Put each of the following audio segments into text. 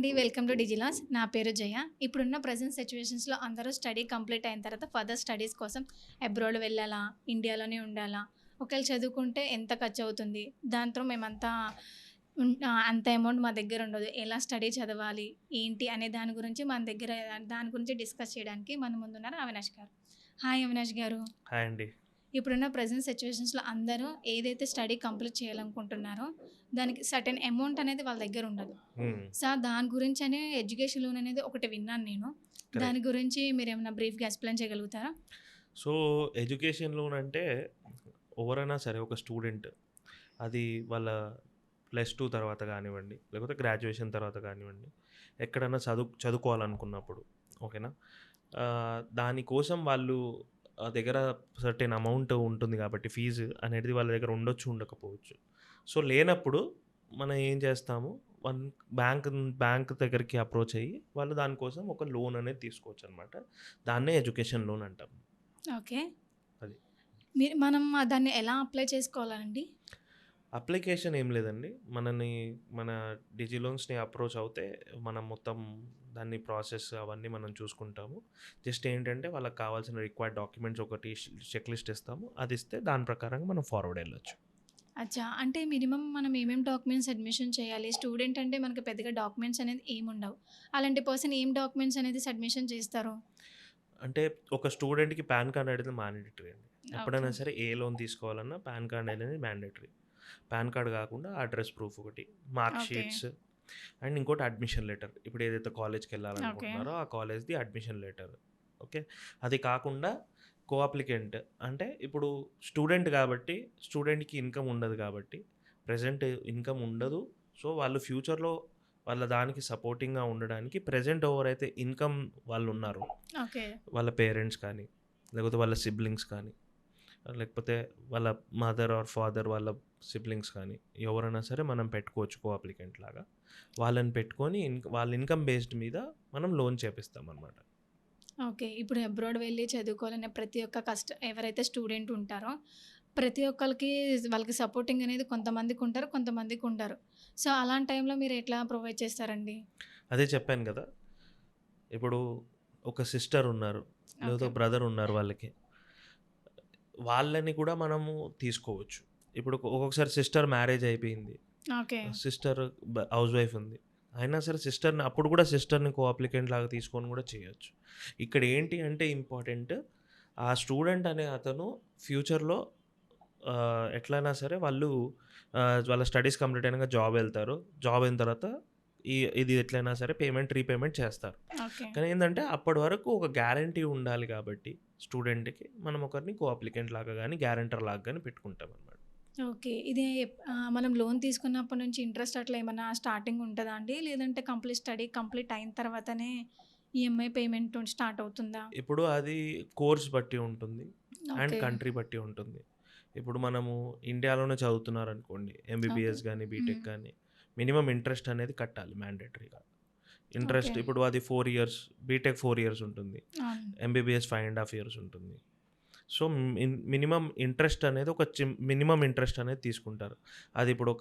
అండి. Welcome to డిజిలాస్. నా పేరు జయ. ఇప్పుడున్న ప్రెజెంట్ సిట్యుయేషన్స్‌లో అందరూ స్టడీ కంప్లీట్ అయిన తర్వాత ఫర్దర్ స్టడీస్ కోసం అబ్రాడ్ వెళ్ళాలా? ఇండియాలోనే ఉండాలా? ఒకవేళ చదువుకుంటే ఎంత ఖర్చవుతుంది? దాంతో మేమంతా అంత అమౌంట్ మా దగ్గర ఉండదు. ఎలా స్టడీ చదవాలి? ఏంటి? అనే దాని గురించి మన దగ్గర దాని గురించి డిస్కస్ చేయడానికి మన ముందున్నారు అవినాష్ గారు. హాయ్ అవినాష్ గారు. హాయ్ అండి. ఇప్పుడున్న ప్రెజెంట్ సిట్యుయేషన్స్‌లో అందరూ ఏదైతే స్టడీ కంప్లీట్ చేయాలనుకుంటున్నారో దానికి సర్టెన్ అమౌంట్ అనేది వాళ్ళ దగ్గర ఉండదు. హ్మ్. సో, దాని గురించనే ఎడ్యుకేషన్ లోన్ అనేది ఒకటి విన్నాను నేను. దాని కరెక్ట్. గురించి మీరేమన్నా బ్రీఫ్‌గా ఎక్స్‌ప్లెయిన్ చేయగలుగుతారా? సో, ఎడ్యుకేషన్ లోన్ అంటే ఎవరైనా సరే ఒక స్టూడెంట్ అది వాళ్ళ +2 తర్వాత గానివ్వండి, లేకపోతే గ్రాడ్యుయేషన్ తర్వాత గానివ్వండి, ఎక్కడన్నా చదువుకోవాలనుకున్నప్పుడు ఓకేనా? దానికోసం వాళ్ళు దగ్గర సర్టెన్ అమౌంట్ ఉంటుంది కాబట్టి ఫీజు అనేది వాళ్ళ దగ్గర ఉండొచ్చు, ఉండకపోవచ్చు. సో, లేనప్పుడు మనం ఏం చేస్తాము, వన్ బ్యాంక్ బ్యాంక్ దగ్గరికి అప్రోచ్ అయ్యి వాళ్ళు దానికోసం ఒక లోన్ అనేది తీసుకోవచ్చనమాట. దాన్నే ఎడ్యుకేషన్ లోన్ అంటాం. ఓకే. అది. మనం దాన్ని ఎలా అప్లై చేసుకోవాలండి? అప్లికేషన్ ఏం లేదండి. మన డిజిలోన్స్‌ని అప్రోచ్ అవుతే మనం మొత్తం దాన్ని ప్రాసెస్ అవన్నీ మనం చూసుకుంటాము. జస్ట్ ఏంటంటే వాళ్ళకి కావాల్సిన రిక్వైర్డ్ డాక్యుమెంట్స్ ఒకటి చెక్ లిస్ట్ ఇస్తాము. అది ఇస్తే దాని ప్రకారంగా మనం ఫార్వర్డ్ ఎళ్ళొచ్చు. అచ్చా! అంటే మినిమమ్ మనం ఏమేం డాక్యుమెంట్స్ సబ్మిషన్ చేయాలి? స్టూడెంట్ అంటే మనకు పెద్దగా డాక్యుమెంట్స్ అనేది ఏముండవు. అలాంటి పర్సన్ ఏం డాక్యుమెంట్స్ అనేది సబ్మిషన్ చేస్తారు? అంటే ఒక స్టూడెంట్‌కి పాన్ కార్డ్ అనేది మ్యాండేటరీ అండి. ఓకే. ఎప్పుడైనా సరే ఏ లోన్ తీసుకోవాలన్నా పాన్ కార్డ్ అనేది మ్యాండేటరీ. పాన్ కార్డ్ కాకుండా అడ్రెస్ ప్రూఫ్ ఒకటి, మార్క్ ఓకే. షీట్స్ అండ్ ఇంకోటి అడ్మిషన్ లెటర్. ఇప్పుడు ఏదైతే ఓకే. కాలేజ్‌కెళ్ళాలనుకుంటున్నారో ఆ కాలేజ్‌ది అడ్మిషన్ లెటర్. ఓకే. అది కాకుండా అప్లికెంట్ అంటే ఇప్పుడు స్టూడెంట్ కాబట్టి స్టూడెంట్‌కి ఇన్‌కమ్ ఉండదు కాబట్టి ప్రెజెంట్ ఇన్‌కమ్ ఉండదు. సో, వాళ్ళు ఫ్యూచర్‌లో వాళ్ళ దానికి సపోర్టింగ్‌గా ఉండడానికి ప్రెజెంట్ ఎవరైతే ఇన్‌కమ్ వాళ్ళున్నారో ఓకే. వాళ్ళ పేరెంట్స్ కానీ, లేకపోతే వాళ్ళ సిబ్లింగ్స్ కానీ, లేకపోతే వాళ్ళ మదర్ ఆర్ ఫాదర్ వాళ్ళ సిబ్లింగ్స్ కానీ ఎవరైనా సరే మనం పెట్టుకోవచ్చు అప్లికెంట్ లాగా. వాళ్ళని పెట్టుకొని వాళ్ళ ఇన్‌కమ్ బేస్డ్ మీద మనం లోన్ చేపిస్తామనమాట. ఓకే. ఇప్పుడు అబ్రాడ్ వెళ్లి చదువుకోవాలనే ప్రతి ఒక్క ఎవరైతే స్టూడెంట్ ఉంటారో, ప్రతి ఒక్కళ్ళకి వాళ్ళకి సపోర్టింగ్ అనేది కొంతమందికి ఉంటారు, కొంతమందికి ఉండరు. సో, అలాంటి టైంలో మీరు ఎట్లా ప్రొవైడ్ చేస్తారండి? అదే చెప్పాను కదా! ఇప్పుడు ఒక సిస్టర్ ఉన్నారు, లేదా ఓకే. బ్రదర్ ఉన్నారు వాళ్ళకి. వాళ్ళని కూడా మనము తీసుకోవచ్చు. ఇప్పుడు ఒక్కొక్కసారి సిస్టర్ మ్యారేజ్ అయిపోయింది. ఓకే. సిస్టర్ హౌస్ వైఫ్ ఉంది. అయినా సరే సిస్టర్‌ని అప్పుడు కూడా సిస్టర్‌ని అప్లికెంట్ లాగా తీసుకొని కూడా చేయొచ్చు. ఇక్కడ ఏంటి అంటే ఇంపార్టెంట్ ఆ స్టూడెంట్ అనే అతను ఫ్యూచర్‌లో ఎట్లైనా సరే వాళ్ళ స్టడీస్ కంప్లీట్ అయినాక జాబ్ ఎళ్తారు. జాబ్ అయిన తర్వాత ఇది ఎట్లైనా సరే రీపేమెంట్ చేస్తారు. ఓకే. కానీ ఏందంటే అప్పటి వరకు ఒక గ్యారంటీ ఉండాలి కాబట్టి స్టూడెంట్‌కి మనం ఒకరిని అప్లికెంట్ లాగా గాని, గ్యారంటర్ లాగా గాని పెట్టుకుంటామనమాట. ఓకే. ఇది మనం లోన్ తీసుకున్నప్పటి నుంచి ఇంట్రెస్ట్ అట్లా ఏమన్నా స్టార్టింగ్ ఉంటదా అండి? లేదంటే స్టడీ కంప్లీట్ అయిన తర్వాతనే ఈఎంఐ పేమెంట్ స్టార్ట్ అవుతుందా? ఇప్పుడు అది కోర్స్ బట్టి ఉంటుంది. And okay. కంట్రీ బట్టి ఉంటుంది. ఇప్పుడు మనము ఇండియాలోనే చదువుతున్నారనుకోండి. ఓకే. ఎంబీబీఎస్ గాని, హ్మ్. బీటెక్ గాని మినిమమ్ ఇంట్రెస్ట్ అనేది కట్టాలి మ్యాండేటరీగా. ఓకే. ఇంట్రెస్ట్ ఇప్పుడు అది 4 ఇయర్స్, బీటెక్ 4 ఇయర్స్ ఉంటుంది. అవును. ఎంబీబీఎస్ 5½ ఇయర్స్ ఉంటుంది. సో, మినిమమ్ ఇంట్రెస్ట్ అనేది మినిమమ్ ఇంట్రెస్ట్ అనేది తీసుకుంటారు. అది ఇప్పుడు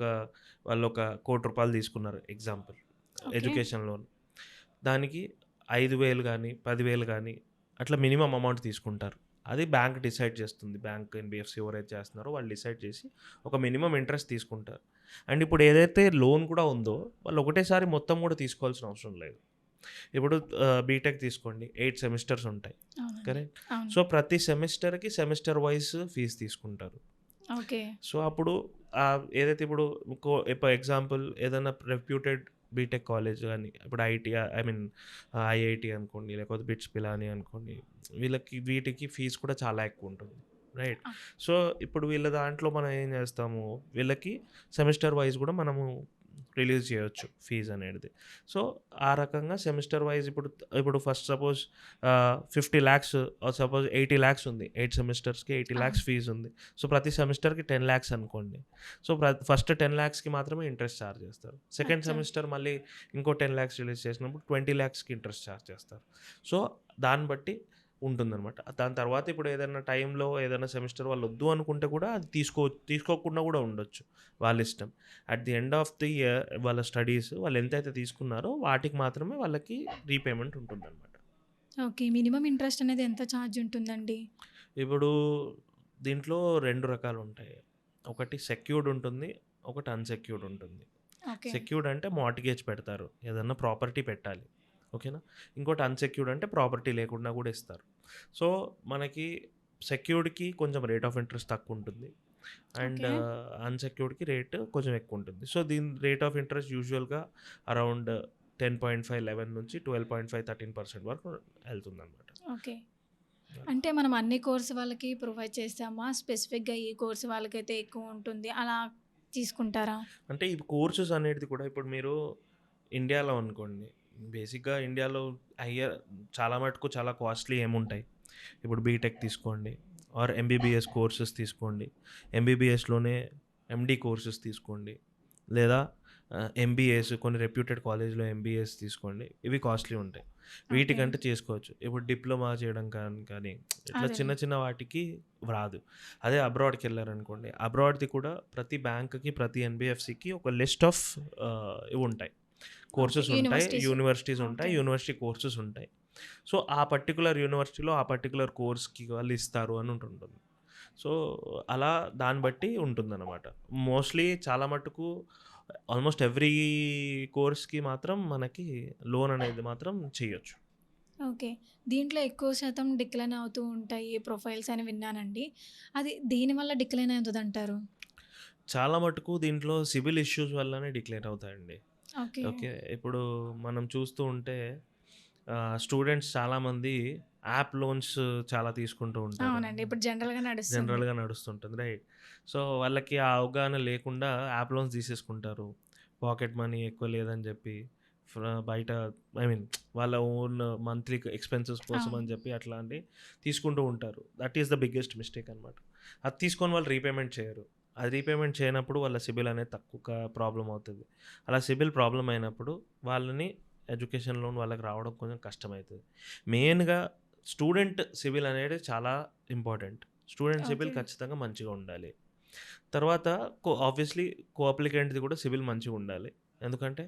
వాళ్ళొక ₹1,00,00,000 తీసుకున్నారు ఎగ్జాంపుల్ ఓకే. Education loan. దానికి 5,000 గానీ, 10,000 గానీ అట్లా మినిమమ్ అమౌంట్ తీసుకుంటారు. అది బ్యాంక్ డిసైడ్ చేస్తుంది. బ్యాంక్, ఎన్‌బీఎఫ్‌సీ ఎవరైతే చేస్తున్నారో వాళ్ళు డిసైడ్ చేసి ఒక మినిమమ్ ఇంట్రెస్ట్ తీసుకుంటారు. అండ్ ఇప్పుడు ఏదైతే లోన్ కూడా ఉందో వాళ్ళు ఒకటేసారి మొత్తం కూడా తీసుకోవాల్సిన అవసరం లేదు. ఇప్పుడు బీటెక్ తీసుకోండి 8 సెమిస్టర్స్ ఉంటాయి. అవునండి. కరెక్ట్. అవును. సో, ప్రతి సెమిస్టర్‌కి సెమిస్టర్ వైస్ ఫీజ్ తీసుకుంటారు. ఓకే. సో, అప్పుడు ఏదైతే ఇప్పుడు ఎగ్జాంపుల్ ఏదైనా రెప్యూటెడ్ బీటెక్ కాలేజ్ గాని, ఇప్పుడు ఐ మీన్ ఐఐటీ అనుకోండి, లేకపోతే బిట్స్ పిలాని అనుకోండి. వీటికి ఫీజ్ కూడా చాలా ఎక్కువుంటుంది. రైట్. ఆ! సో, ఇప్పుడు వీళ్ళ దాంట్లో మనం ఏం చేస్తాము, వీళ్ళకి సెమిస్టర్ వైస్ కూడా మనము రిలీజ్ చేయొచ్చు ఫీజ్ అనేది. సో, ఆ రకంగా సెమిస్టర్ వైస్ ఇప్పుడు ఫస్ట్ సపోజ్ 50,00,000 సపోజ్ 80,00,000 ఉంది. 8 సెమిస్టర్స్‌కి 80,00,000 అవును. ఫీజ్ ఉంది. సో, ప్రతి సెమిస్టర్‌కి 10,00,000 అనుకోండి. సో, ఫస్ట్ 10,00,000కి మాత్రమే ఇంట్రెస్ట్ చార్జ్ చేస్తారు. సెకండ్ అచ్చా! సెమిస్టర్ మళ్ళీ ఇంకో 10,00,000 రిలీజ్ చేసినప్పుడు 20,00,000కి ఇంట్రెస్ట్ చార్జ్ చేస్తారు. సో, దాన్ని బట్టి ఉంటుందనమాట. దాని తర్వాత ఇప్పుడు ఏదైనా టైంలో ఏదైనా సెమిస్టర్ వాళ్ళు వద్దు అనుకుంటే కూడా అది తీసుకోకుండా కూడా ఉండొచ్చు. వాళ్ళ ఇష్టం. At the end of the year వాళ్ళ స్టడీస్ వాళ్ళు ఎంతైతే తీసుకున్నారో వాటికి మాత్రమే వాళ్ళకి రీపేమెంట్ ఉంటుందనమాట. ఓకే. మినిమమ్ ఇంట్రెస్ట్ అనేది ఎంత ఛార్జ్ ఉంటుందండి? ఇప్పుడు దీంట్లో 2 రకాలుంటాయి. ఒకటి సెక్యూర్డ్ ఉంటుంది. ఒకటి అన్‌సెక్యూర్డ్ ఉంటుంది. ఓకే. సెక్యూర్డ్ అంటే మార్ట్‌గేజ్ పెడతారు. ఏదన్నా ప్రాపర్టీ పెట్టాలి. ఓకేనా? ఇంకోటి అన్‌సెక్యూర్డ్ అంటే ప్రాపర్టీ లేకుండా కూడా ఇస్తారు. సో, మనకి సెక్యూర్డ్‌కి కొంచెం రేట్ ఆఫ్ ఇంట్రెస్ట్ తక్కువుంటుంది. And okay. అన్‌సెక్యూర్డ్‌కి రేట్ కొంచెం ఎక్కువుంటుంది. సో, దీని రేట్ ఆఫ్ ఇంట్రెస్ట్ యూజువల్‌గా అరౌండ్ 10.5, 11 నుంచి 12.5, 13% వరకు ఎళ్తుందనమాట. ఓకే. అంటే మనం అన్ని కోర్స్ వాళ్ళకి ప్రొవైడ్ చేస్తామా? స్పెసిఫిక్‌గా ఈ కోర్స్ వాళ్ళకైతే ఎక్కువుంటుంది అలా తీసుకుంటారా? అంటే ఈ కోర్సెస్ అనేది కూడా ఇప్పుడు మీరు ఇండియాలో అనుకోండి. బేసిక్‌గా ఇండియాలో హయ్యర్ చాలా మటుకు చాలా కాస్ట్‌లీ ఏముంటాయి. ఇప్పుడు బీటెక్ తీసుకోండి ఆర్ ఎంబీబీఎస్ కోర్సెస్ తీసుకోండి. ఎంబీబీఎస్‌లోనే ఎండీ కోర్సెస్ తీసుకోండి. లేదా ఎంబీఏస్ కొన్ని రెప్యూటెడ్ కాలేజ్‌లో ఎంబీఏస్ తీసుకోండి. ఇవి కాస్ట్‌లీ ఉంటాయి. ఓకే. వీటికంటే చేసుకోవచ్చు. ఇప్పుడు డిప్లొమా చేయడం కానీ ఇట్లా చిన్న అదేలే. చిన్న వాటికి రాదు. అదే అబ్రాడ్‌కెళ్లారనుకోండి. అబ్రాడ్‌ది కూడా ప్రతి బ్యాంక్‌కి, ప్రతి ఎన్‌బీఎఫ్‌సికి ఒక లిస్ట్ ఆఫ్ ఇవుంటాయి. ఓకే. కోర్సెస్ ఉంటాయి. యూనివర్సిటీస్. యూనివర్సిటీస్ ఉంటాయి. ఓకే. యూనివర్సిటీ కోర్సెస్ ఉంటాయి. సో, ఆ పర్టిక్యులర్ యూనివర్సిటీలో ఆ పర్టిక్యులర్ కోర్స్‌కి వాళ్ళు ఇస్తారు అని ఉంటుంటుంది. సో, అలా దాన్ని బట్టి ఉంటుందన్నమాట. మోస్ట్‌లీ చాలా మటుకు ఆల్మోస్ట్ ఎవ్రీ కోర్స్‌కి మాత్రం మనకి లోన్ అనేది మాత్రం చేయొచ్చు. ఓకే. దీంట్లో ఎక్కువ శాతం డిక్లైన్ అవుతూ ఉంటాయి ప్రొఫైల్స్ అని విన్నానండి. అది దేనివల్ల డిక్లైన్ అవుతదంటారు? చాలా మటుకు దీంట్లో సివిల్ ఇష్యూస్ వల్లనే డిక్లేర్ అవుతాయండి. ఓకే. ఓకే. ఇప్పుడు మనం చూస్తూ ఉంటే స్టూడెంట్స్ చాలామంది యాప్ లోన్స్ చాలా తీసుకుంటూ ఉంటారు. అవునండి. ఇప్పుడు జనరల్‌గా నడుస్తుంది. జనరల్‌గా నడుస్తుంటుంది. రైట్. సో, వాళ్ళకి ఆ అవగాహన లేకుండా యాప్ లోన్స్ తీసేసుకుంటారు. పాకెట్ మనీ ఎక్కువ లేదని జెప్పి బయట ఐ మీన్ వాళ్ళ ఓన్ మంత్లీ ఎక్స్‌పెన్సెస్ కోసం అవును. అని జెప్పి అట్లాంటివి తీసుకుంటూ ఉంటారు. That is the biggest mistake అనమాట. అది తీసుకొని వాళ్ళు రీపేమెంట్ చేయరు. అది రీపేమెంట్ చేయనప్పుడు వాళ్ళ సిబిల్ అనేది తక్కువ ప్రాబ్లమ్ అవుతది. అలా సిబిల్ ప్రాబ్లమ్ అయినప్పుడు వాళ్ళని ఎడ్యుకేషన్ లోన్ వాళ్ళకి రావడం కొంచెం కష్టమైతది. మెయిన్‌గా స్టూడెంట్ సిబిల్ అనేది చాలా ఇంపార్టెంట్. Student CIBIL okay. ఖచ్చితంగా మంచిగా ఉండాలి. తర్వాత ఆబ్వియస్‌లీ అప్లికెంట్‌ది కూడా సిబిల్ మంచిగుండాలి. ఎందుకంటే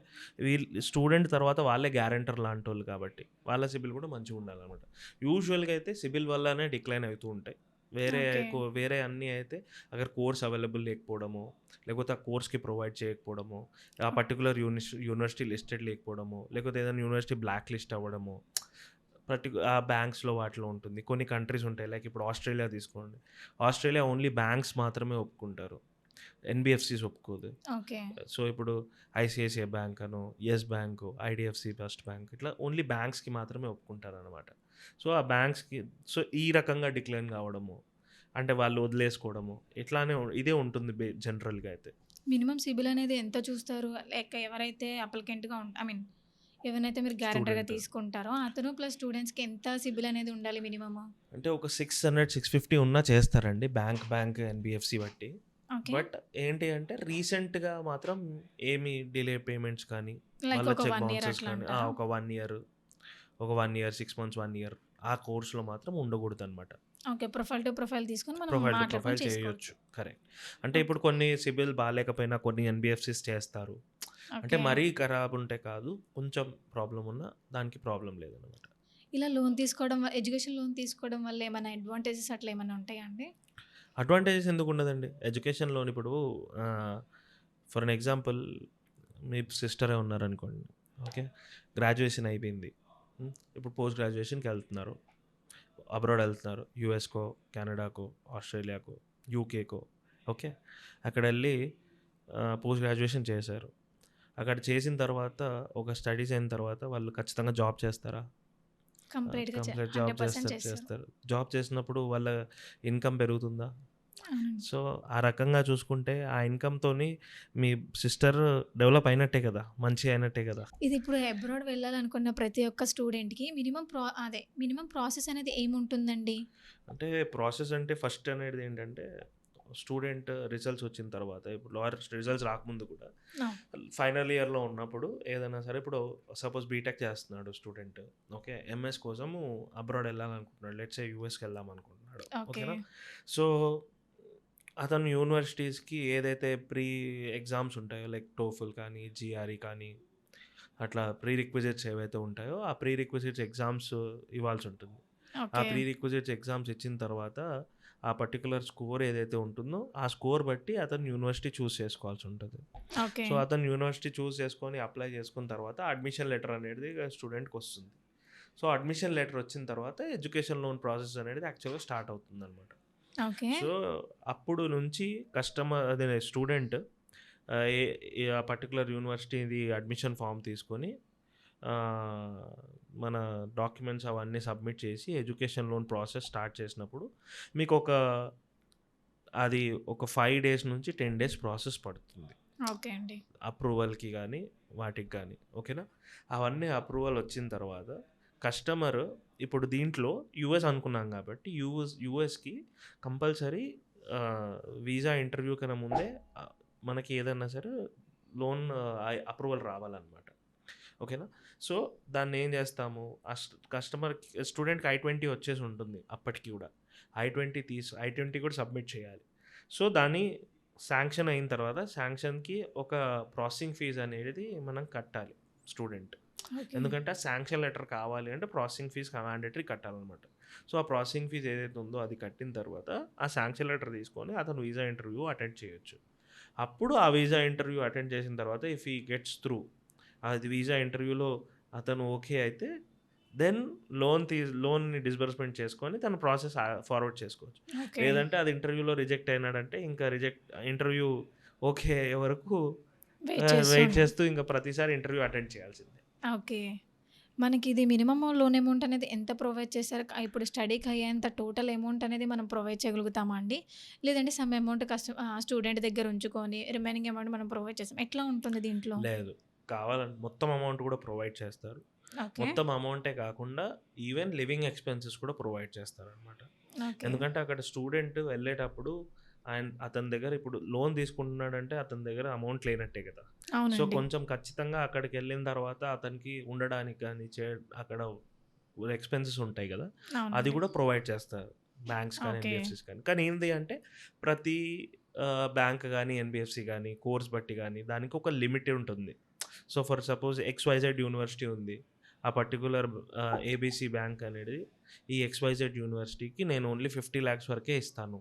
స్టూడెంట్ తర్వాత వాళ్ళే గ్యారంటర్ లాంటోళ్ళు కాబట్టి, వాళ్ళ సిబిల్ కూడా మంచిగుండాలనమాట. యూజువల్‌గా అయితే సిబిల్ వల్లనే డిక్లైన్ అవుతూ ఉంటాయి. ఓకే. వేరే అన్నీ అయితే అగర్ కోర్స్ అవైలబుల్ లేకపోవడమో, లేకపోతే ఆ కోర్స్‌కి ప్రొవైడ్ చేయకపోవడమో, ఆ పర్టిక్యులర్ యూనివర్సిటీ లిస్టెడ్ లేకపోవడమో, లేకపోతే ఏదైనా యూనివర్సిటీ బ్లాక్ లిస్ట్ అవ్వడమో, ఆ బ్యాంక్స్‌లో వాటిలో ఉంటుంది. కొన్ని కంట్రీస్ ఉంటాయి. లైక్ ఇప్పుడు ఆస్ట్రేలియా తీసుకోండి. ఆస్ట్రేలియా ఓన్లీ బ్యాంక్స్ మాత్రమే ఒప్పుకుంటారు. ఎన్‌బీఎఫ్‌సిస్ ఒప్పుకోదు. ఓకే. సో, ఇప్పుడు ఐసీఐసీఐ బ్యాంక్ అనో, యెస్ బ్యాంకు, ఐడీఎఫ్‌సి ఫస్ట్ బ్యాంక్ ఇట్లా ఓన్లీ బ్యాంక్స్‌కి మాత్రమే ఒప్పుకుంటారనమాట. సో, ఆ బ్యాంక్స్‌కి సో, ఈ రకంగా డిక్లైన్ కావడము, అంటే వాళ్ళు వదిలేసుకోవడము, ఇట్లానే ఇదే ఉంటుంది జనరల్‌గా అయితే. మినిమమ్ సిబిల్ అనేది ఎంత చూస్తారు? లైక్ ఎవరైతే అప్లికెంట్‌గా ఐ మీన్ ఎవరినైతే మీరు గ్యారంటర్‌గా స్టూడెంట్ తీసుకుంటారో అతను ప్లస్ స్టూడెంట్స్‌కి ఎంత సిబిల్ అనేది ఉండాలి మినిమము? అంటే ఒక 600, 650 ఉన్నా చేస్తారండి బ్యాంక్, ఎన్‌బీఎఫ్‌సి బట్టి. ఓకే. బట్ ఏంటి అంటే రీసెంట్‌గా మాత్రం ఏమి డిలే పేమెంట్స్ కానీ, లైక్ మళ్ళా ఒక చెక్ 1 ఇయర్ బౌన్సెస్ అట్లా కానీ అంటారా? ఒక 1 ఇయర్, 6 మంత్స్, 1 ఇయర్ ఆ కోర్స్‌లో మాత్రం ఉండకూడదనమాట. ఓకే. ప్రొఫైల్ టు ప్రొఫైల్ తీసుకొని మనం ప్రొఫైల్ టు మాట్లాడుకొని ప్రొఫైల్ చేసుకోవచ్చు. చేయొచ్చు. కరెక్ట్. అంటే ఓకే. ఇప్పుడు కొన్ని సిబిల్ బాలేకపోయినా కొన్ని ఎన్‌బీఎఫ్‌సిస్ చేస్తారు. అంటే ఓకే. మరీ ఖరాబ్ ఉంటే కాదు. కొంచెం ప్రాబ్లమ్ ఉన్నా దానికి ప్రాబ్లమ్ లేదనమాట. ఇలా లోన్ తీసుకోవడం ఎడ్యుకేషన్ లోన్ తీసుకోవడం వల్ల ఏమైనా అడ్వాంటేజెస్ అట్లా ఏమైనా ఉంటాయా అండి? అడ్వాంటేజెస్ ఎందుకుండదండి? ఎడ్యుకేషన్ లోన్ ఇప్పుడు ఫర్ ఎన్ ఎగ్జాంపుల్ మీ సిస్టరే ఉన్నారనుకోండి. ఓకే. గ్రాడ్యుయేషన్ అయిపోయింది. ఇప్పుడు పోస్ట్ గ్రాడ్యుయేషన్‌కెళ్తున్నారు. అబ్రాడ్ ఎళ్తున్నారు. యూఎస్‌కో, కెనడాకో, ఆస్ట్రేలియాకో, యూకేకో ఓకే. అక్కడెళ్ళి పోస్ట్ గ్రాడ్యుయేషన్ చేశారు. అక్కడ చేసిన తర్వాత ఒక స్టడీస్ అయిన తర్వాత వాళ్ళు ఖచ్చితంగా జాబ్ చేస్తారా? కంప్లీట్‌గా కంప్లీట్ జాబ్ 100% చేస్తారు, చేస్తారు. చేస్తారు. జాబ్ చేసినప్పుడు వాళ్ళ ఇన్‌కమ్ పెరుగుతుందా? అవునండి. సో, ఆ రకంగా చూసుకుంటే ఆ ఇన్‌కమ్‌తోని మీ సిస్టర్ డెవలప్ అయినట్టే కదా! మంచిగా అయినట్టే కదా! ఇది ఇప్పుడు అబ్రాడ్ వెళ్ళాలనుకున్న ప్రతి ఒక్క స్టూడెంట్‌కి మినిమమ్ ప్రాసెస్ అనేది ఏముంటుందండి? అంటే ప్రాసెస్ అంటే ఫస్ట్ అనేది ఏంటంటే స్టూడెంట్ రిజల్ట్స్ వచ్చిన తర్వాత ఇప్పుడు లాయర్ రిజల్ట్స్ రాకముందు కూడా అవును. ఫైనల్ ఇయర్లో ఉన్నప్పుడు ఏదైనా సరే ఇప్పుడు సపోజ్ బీటెక్ చేస్తున్నాడు స్టూడెంట్, ఓకే, ఎంఎస్ కోసము అబ్రాడ్ వెళ్ళాలనుకుంటున్నాడు, లెట్స్ సే యూఎస్కి వెళ్దాం అనుకుంటున్నాడు, ఓకే. ఓకేనా. సో అతను యూనివర్సిటీస్కి ఏదైతే ప్రీ ఎగ్జామ్స్ ఉంటాయో లైక్ టోఫుల్ కానీ జిఆర్ఈ కానీ అట్లా ప్రీ రిక్విజిట్స్ ఏవైతే ఉంటాయో ఆ ప్రీ రిక్విజిట్స్ ఎగ్జామ్స్ ఇవ్వాల్సి ఉంటుంది. ఆ ఓకే. ప్రీ రిక్విజిట్స్ ఎగ్జామ్స్ ఇచ్చిన తర్వాత ఆ పర్టికులర్ స్కోర్ ఏదైతే ఉంటుందో ఆ స్కోర్ బట్టి అతను యూనివర్సిటీ చూస్ చేసుకోవాల్సి ఉంటుంది. ఓకే. సో అతను యూనివర్సిటీ చూస్ చేసుకొని అప్లై చేసుకున్న తర్వాత అడ్మిషన్ లెటర్ అనేది స్టూడెంట్కి వస్తుంది. సో అడ్మిషన్ లెటర్ వచ్చిన తర్వాత ఎడ్యుకేషన్ లోన్ ప్రాసెస్ అనేది యాక్చువల్గా స్టార్ట్ అవుతుంది అనమాట. ఓకే. సో అప్పుడు నుంచి కస్టమర్ అదే స్టూడెంట్ ఆ పర్టికులర్ యూనివర్సిటీది అడ్మిషన్ ఫామ్ తీసుకొని మన డాక్యుమెంట్స్ అవన్నీ సబ్మిట్ చేసి ఎడ్యుకేషన్ లోన్ ప్రాసెస్ స్టార్ట్ చేసినప్పుడు మీకు అది ఒక 5 days నుంచి 10 days ప్రాసెస్ పడుతుంది ఓకే అండి. అప్రూవల్కి కానీ వాటికి కానీ, ఓకేనా. అవన్నీ అప్రూవల్ వచ్చిన తర్వాత కస్టమర్ ఇప్పుడు దీంట్లో యూఎస్ అనుకున్నాం కాబట్టి యూఎస్కి కంపల్సరీ వీసా ఇంటర్వ్యూ కన్నా ముందే మనకి ఏదన్నా సరే లోన్ అప్రూవల్ రావాలన్నమాట, ఓకేనా. సో దాన్ని ఏం చేస్తాము, స్టూడెంట్కి I-20 వచ్చేసి ఉంటుంది అప్పటికి కూడా. I-20 కూడా సబ్మిట్ చేయాలి. సో దాన్ని శాంక్షన్ అయిన తర్వాత శాంక్షన్కి ఒక ప్రాసెసింగ్ ఫీజ్ అనేది మనం కట్టాలి స్టూడెంట్. ఓకే. ఎందుకంటే ఆ శాంక్షన్ లెటర్ కావాలి అంటే ప్రాసెసింగ్ ఫీజ్ మ్యాండేటరీ కట్టాలన్నమాట. సో ఆ ప్రాసెసింగ్ ఫీజ్ ఏదైతే ఉందో అది కట్టిన తర్వాత ఆ శాంక్షన్ లెటర్ తీసుకొని అతను వీసా ఇంటర్వ్యూ అటెండ్ చేయొచ్చు. అప్పుడు ఆ వీసా ఇంటర్వ్యూ అటెండ్ చేసిన తర్వాత ఇఫ్ హీ గెట్స్ త్రూ, అది వీసా ఇంటర్వ్యూలో అతను ఓకే అయితే దెన్ లోన్ని డిస్బర్స్మెంట్ చేసుకొని తన ప్రాసెస్ ఫార్వర్డ్ చేసుకోవచ్చు. ఓకే. లేదంటే అది ఇంటర్వ్యూలో రిజెక్ట్ అయినాడంటే ఇంకా ఇంటర్వ్యూ ఓకే అయ్యే వరకు వెయిట్ చేస్తూ ఇంకా ప్రతిసారి ఇంటర్వ్యూ అటెండ్ చేయాల్సిందే. ఓకే. మనకి ఇది మినిమమ్ లోన్ అమౌంట్ అనేది ఎంత ప్రొవైడ్ చేశారు? ఇప్పుడు స్టడీకి అయ్యేంత టోటల్ అమౌంట్ అనేది మనం ప్రొవైడ్ చేయగలుగుతామా అండి? లేదంటే సమ్ అమౌంట్ స్టూడెంట్ దగ్గర ఉంచుకొని రిమైనింగ్ అమౌంట్ మనం ప్రొవైడ్ చేస్తాం. ఎట్లా ఉంటుంది దీంట్లో? లేదు, కావాలంటే మొత్తం అమౌంట్ కూడా ప్రొవైడ్ చేస్తారు. ఓకే. మొత్తం అమౌంటే కాకుండా ఈవెన్ లివింగ్ ఎక్స్పెన్సెస్ కూడా ప్రొవైడ్ చేస్తారనమాట. ఓకే. ఎందుకంటే అక్కడ స్టూడెంట్ వెళ్ళేటప్పుడు అతని దగ్గర ఇప్పుడు లోన్ తీసుకుంటున్నాడంటే అతని దగ్గర అమౌంట్ లేనట్టే కదా. సో అవునండి. కొంచెం ఖచ్చితంగా అక్కడికి వెళ్ళిన తర్వాత అతనికి ఉండడానికి కానీ అక్కడ ఎక్స్పెన్సెస్ ఉంటాయి కదా, అది అవునండి. కూడా ప్రొవైడ్ చేస్తారు బ్యాంక్స్ కానీ ఓకే. ఎన్బిఎఫ్సిస్ కానీ. కానీ ఏంటి అంటే ప్రతి బ్యాంక్ కానీ ఎన్బిఎఫ్సి కానీ కోర్స్ బట్టి కానీ దానికి ఒక లిమిట్ ఉంటుంది. So for suppose XYZ university ఉంది, ఆ పర్టికులర్ ఏబిసి బ్యాంక్ అనేది ఈ XYZ యూనివర్సిటీకి నేను ఓన్లీ 50 lakhs వరకే ఇస్తాను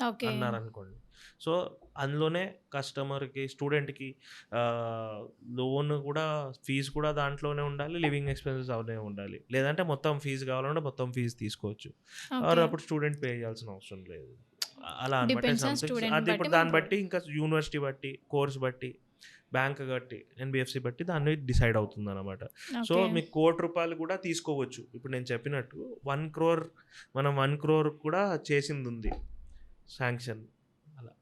ఓకే. అన్నారనుకోండి. సో అందులోనే కస్టమర్కి స్టూడెంట్కి లోన్ కూడా ఫీజు కూడా దాంట్లోనే ఉండాలి, లివింగ్ ఎక్స్పెన్సెస్ అవనే ఉండాలి. లేదంటే మొత్తం ఫీజు కావాలంటే మొత్తం ఫీజు తీసుకోవచ్చు, ఓకే. అప్పుడు స్టూడెంట్ పే చేయాల్సిన అవసరం లేదు. అలా అనమాట. డిపెండ్స్ ఆన్ స్టూడెంట్ అది ఇప్పుడు బట్టి దాన్ని మనం బట్టి ఇంకా యూనివర్సిటీ బట్టి కోర్స్ బట్టి బ్యాంక్ బట్టి ఎన్బిఎఫ్సి బట్టి దాన్ని డిసైడ్ అవుతుంది అనమాట. So okay. మీకు ₹1,00,00,000 కూడా తీసుకోవచ్చు. ఇప్పుడు నేను చెప్పినట్టు 1 crore మనం 1 crore కూడా చేసింది ఉంది శాంక్షన్. అలా.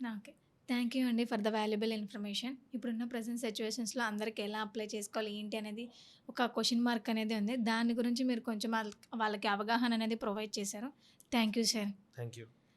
ఓకే. థ్యాంక్ యూ అండి ఫర్ ద వాల్యుబుల్ ఇన్ఫర్మేషన్. ఇప్పుడున్న ప్రెజెంట్ సిచ్యువేషన్స్లో అందరికి ఎలా అప్లై చేసుకోవాలి ఏంటి అనేది ఒక క్వశ్చన్ మార్క్ అనేది ఉంది. దాని గురించి మీరు కొంచెం వాళ్ళకి అవగాహన అనేది ప్రొవైడ్ చేశారు. Thank you sir. Thank you.